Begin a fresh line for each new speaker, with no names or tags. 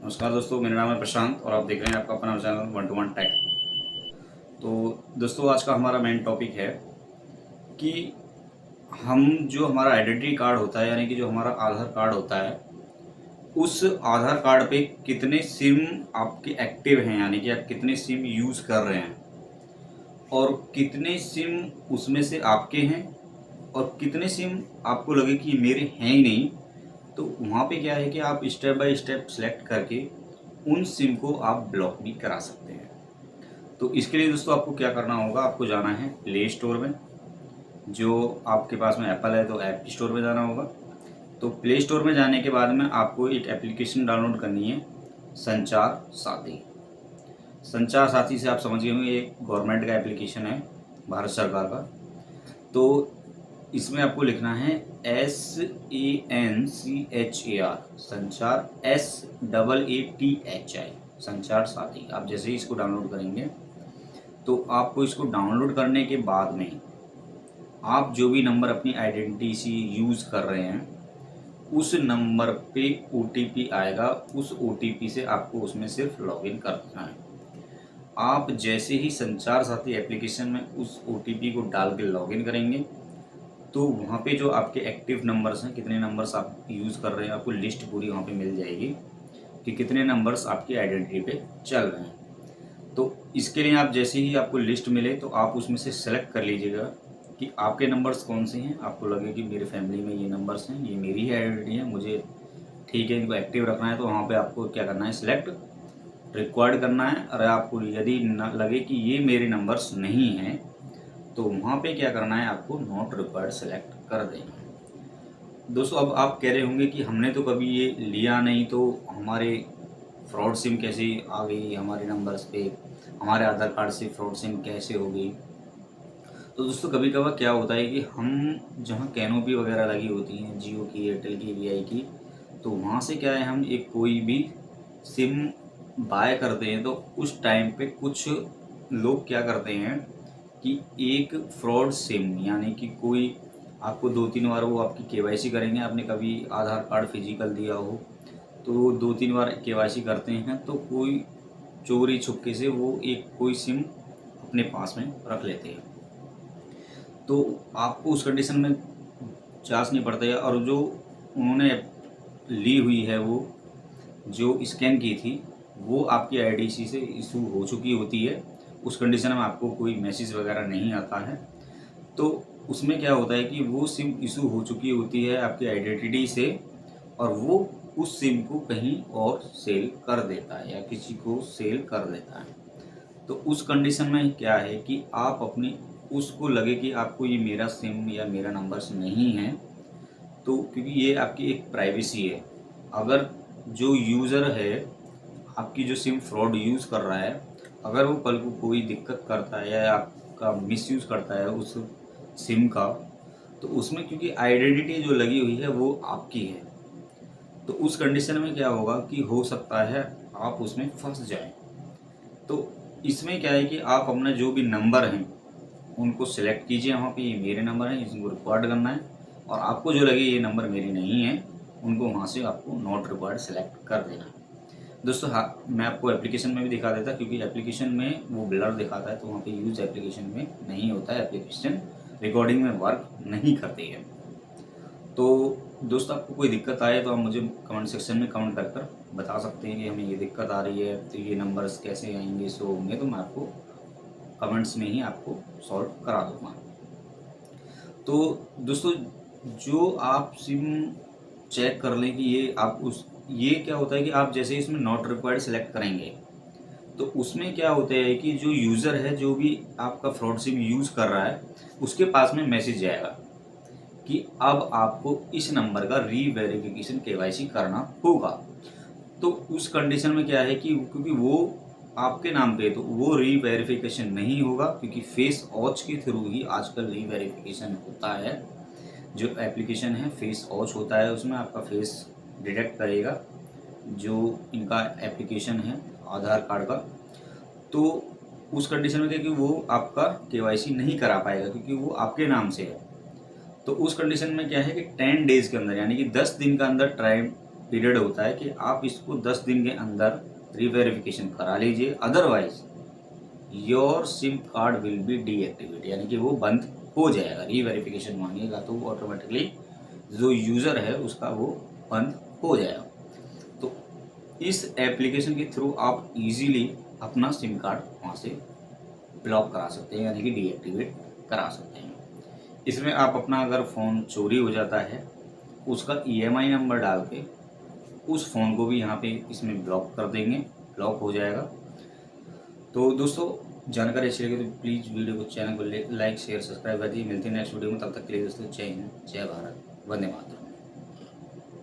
नमस्कार दोस्तों, मेरा नाम है प्रशांत और आप देख रहे हैं आपका अपना चैनल 1 to 1 टेक। तो दोस्तों, आज का हमारा मेन टॉपिक है कि हम जो हमारा आइडेंटिटी कार्ड होता है, यानी कि जो हमारा आधार कार्ड होता है, उस आधार कार्ड पे कितने सिम आपके एक्टिव हैं, यानी कि आप कितने सिम यूज़ कर रहे हैं और कितने सिम उसमें से आपके हैं और कितने सिम आपको लगे कि मेरे हैं ही नहीं। तो वहाँ पे क्या है कि आप स्टेप बाय स्टेप सेलेक्ट करके उन सिम को आप ब्लॉक भी करा सकते हैं। तो इसके लिए दोस्तों आपको क्या करना होगा, आपको जाना है प्ले स्टोर में। जो आपके पास में एप्पल है तो ऐप स्टोर में जाना होगा। तो प्ले स्टोर में जाने के बाद में आपको एक एप्लीकेशन डाउनलोड करनी है, संचार साथी। संचार साथी से आप समझ गए होंगे, ये गवर्नमेंट का एप्लीकेशन है, भारत सरकार का। तो इसमें आपको लिखना है SANCHAR, संचार SAATHI, संचार साथी। आप जैसे ही इसको डाउनलोड करेंगे तो आपको इसको डाउनलोड करने के बाद में आप जो भी नंबर अपनी आइडेंटिटी से यूज़ कर रहे हैं उस नंबर पे OTP आएगा। उस OTP से आपको उसमें सिर्फ लॉगिन करना है। आप जैसे ही संचार साथी एप्लीकेशन में उस OTP को डाल के लॉगिन करेंगे तो वहाँ पे जो आपके एक्टिव नंबर्स हैं, कितने नंबर्स आप यूज़ कर रहे हैं, आपको लिस्ट पूरी वहाँ पे मिल जाएगी कि कितने नंबर्स आपकी आइडेंटिटी पे चल रहे हैं। तो इसके लिए आप जैसे ही आपको लिस्ट मिले तो आप उसमें से सेलेक्ट कर लीजिएगा कि आपके नंबर्स कौन से हैं। आपको लगे कि मेरे फैमिली में ये नंबर्स हैं, ये मेरी ही आइडेंटिटी है, मुझे ठीक है इनको एक्टिव रखना है, तो वहाँ पे आपको क्या करना है, सिलेक्ट रिक्वायर्ड करना है। और आपको यदि न लगे कि ये मेरे नंबर्स नहीं हैं तो वहाँ पे क्या करना है, आपको नॉट रिक्वायर्ड सेलेक्ट कर देना है। दोस्तों, अब आप कह रहे होंगे कि हमने तो कभी ये लिया नहीं, तो हमारे फ्रॉड सिम कैसे आ गई हमारे नंबर्स पे, हमारे आधार कार्ड से फ्रॉड सिम कैसे हो गई। तो दोस्तों, कभी कभार क्या होता है कि हम जहाँ कैनोपी वगैरह लगी होती हैं, जियो की, एयरटेल की, वीआई की, तो वहाँ से क्या है, हम एक कोई भी सिम बाय करते हैं तो उस टाइम पे कुछ लोग क्या करते हैं कि एक फ्रॉड सिम, यानी कि कोई आपको 2-3 बार वो आपकी केवाईसी करेंगे। आपने कभी आधार कार्ड फिजिकल दिया हो तो 2-3 बार केवाईसी करते हैं, तो कोई चोरी छुपके से वो एक कोई सिम अपने पास में रख लेते हैं। तो आपको उस कंडीशन में चार्ज नहीं पड़ता है। और जो उन्होंने ली हुई है, वो जो स्कैन की थी, वो आपकी आईडीसी से इशू हो चुकी होती है। उस कंडीशन में आपको कोई मैसेज वगैरह नहीं आता है। तो उसमें क्या होता है कि वो सिम इशू हो चुकी होती है आपकी आइडेंटिटी से, और वो उस सिम को कहीं और सेल कर देता है या किसी को सेल कर देता है। तो उस कंडीशन में क्या है कि आप अपनी उसको लगे कि आपको ये मेरा सिम या मेरा नंबर्स नहीं है, तो क्योंकि ये आपकी एक प्राइवेसी है। अगर जो यूज़र है, आपकी जो सिम फ्रॉड यूज़ कर रहा है, अगर वो कल को कोई दिक्कत करता है या आपका मिसयूज़ करता है उस सिम का, तो उसमें क्योंकि आइडेंटिटी जो लगी हुई है वो आपकी है, तो उस कंडीशन में क्या होगा कि हो सकता है आप उसमें फंस जाएं। तो इसमें क्या है कि आप अपना जो भी नंबर हैं उनको सिलेक्ट कीजिए, वहाँ पे ये मेरे नंबर हैं, इसको रिकॉर्ड करना है। और आपको जो लगे ये नंबर मेरे नहीं है, उनको वहाँ से आपको नॉट रिक्वायर्ड सेलेक्ट कर देना है। दोस्तों, हाँ, मैं आपको एप्लीकेशन में भी दिखा देता, क्योंकि एप्लीकेशन में वो ब्लर दिखाता है, तो वहाँ पे यूज़ एप्लीकेशन में नहीं होता है, एप्लीकेशन रिकॉर्डिंग में वर्क नहीं करती है। तो दोस्तों, आपको कोई दिक्कत आए तो आप मुझे कमेंट सेक्शन में कमेंट कर बता सकते हैं कि हमें ये दिक्कत आ रही है, तो ये नंबर्स कैसे आएंगे, शो होंगे, तो मैं आपको कमेंट्स में ही आपको सॉल्व करा दूँगा। तो दोस्तों, जो आप सिम चेक कर लें कि ये आप उस ये क्या होता है कि आप जैसे इसमें नॉट रिक्वायर्ड सेलेक्ट करेंगे तो उसमें क्या होता है कि जो यूज़र है, जो भी आपका फ्रॉड सिम यूज़ कर रहा है, उसके पास में मैसेज जाएगा कि अब आपको इस नंबर का रीवेरिफिकेशन केवाईसी करना होगा। तो उस कंडीशन में क्या है कि क्योंकि वो आपके नाम पे है तो वो रीवेरिफिकेशन नहीं होगा, क्योंकि फेस वॉच के थ्रू ही आजकल रीवेरिफिकेशन होता है। जो एप्लीकेशन है फेस वॉच होता है, उसमें आपका फेस डिटेक्ट करेगा जो इनका एप्लीकेशन है आधार कार्ड का। तो उस कंडीशन में क्या कि वो आपका केवाईसी नहीं करा पाएगा, क्योंकि वो आपके नाम से है। तो उस कंडीशन में क्या है कि 10 डेज़ के अंदर, यानी कि 10 दिन का अंदर टाइम पीरियड होता है कि आप इसको 10 दिन के अंदर रीवेरिफिकेशन करा लीजिए, otherwise your SIM card will be deactivate, यानी कि वो बंद हो जाएगा। रीवेरिफिकेशन मांगेगा तो वो ऑटोमेटिकली जो यूज़र है उसका वो बंद हो जाएगा। तो इस एप्लीकेशन के थ्रू आप इजीली अपना सिम कार्ड वहाँ से ब्लॉक करा सकते हैं, यानी कि डीएक्टिवेट करा सकते हैं। इसमें आप अपना अगर फ़ोन चोरी हो जाता है उसका ईएमआई नंबर डाल के उस फ़ोन को भी यहाँ पे इसमें ब्लॉक कर देंगे, ब्लॉक हो जाएगा। तो दोस्तों जानकारी अच्छी लगी तो प्लीज़ वीडियो को, चैनल को लाइक शेयर सब्सक्राइब कर दीजिए। मिलते हैं नेक्स्ट वीडियो में, तब तक के लिए दोस्तों जय हिंद, जय भारत, वंदे मातरम।